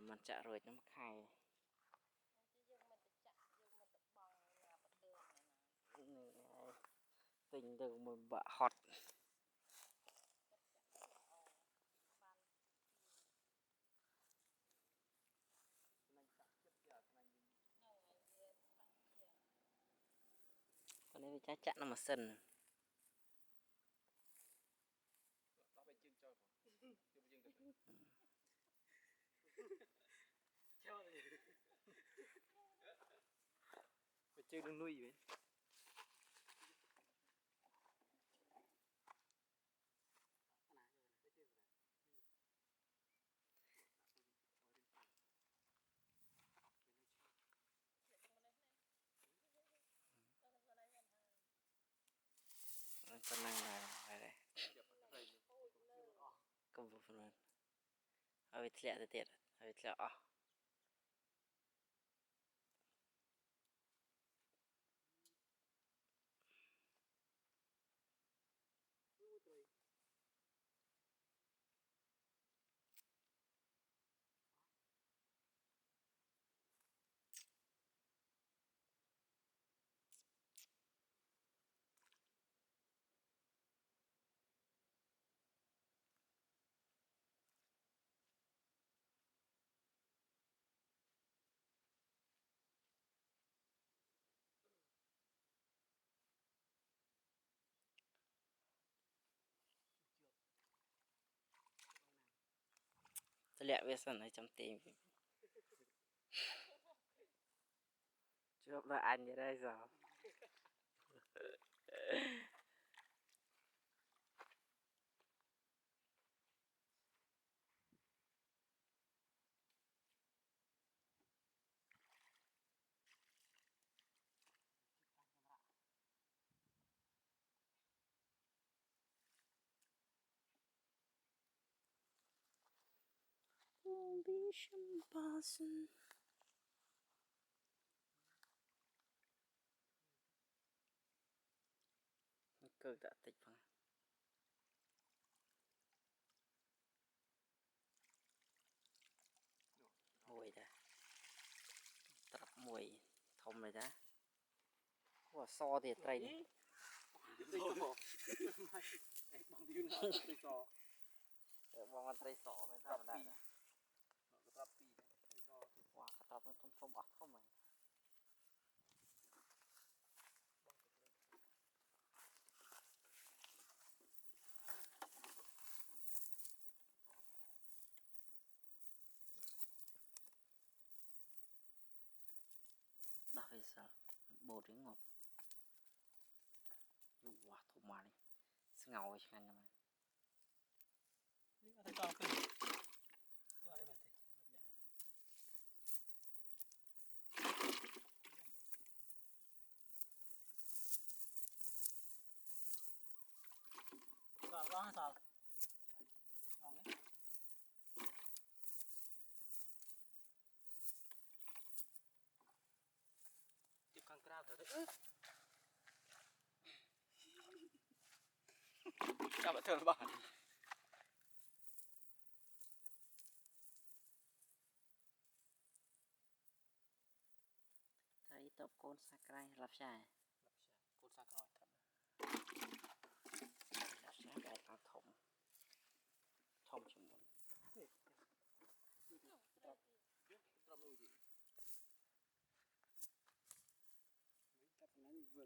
mình chạy rồi nó khai tình được một bạ hot còn đây chắc chắn là một sân phải chơi đừng nuôi vậy con năng là đây công vụ phần hơi lẹ tiệt hơi lẹ lẹ biết sân ở trong tim chưa là anh như đây rồi ambition passing cơ đã tịch bằng mùi đã tập mùi thông này đã có so thì tây bằng điên là tây sò bằng con tây sò mới thầm đã tập pì tây sò wow cái tập nó thông thông ốc không mày đó bây giờ bột trứng ngọt wow thơm mà đi ngầu chứ anh mà tây sò pì nó đây mình thì sao đó sao ngon đấy chụp con trao tới đấy chào bạn thường bạn thấy top con sacrai lạp xài côn sạc rồi thật lạp xài đại càng thông thông cho muốn tập nuôi gì mấy tập nó vừa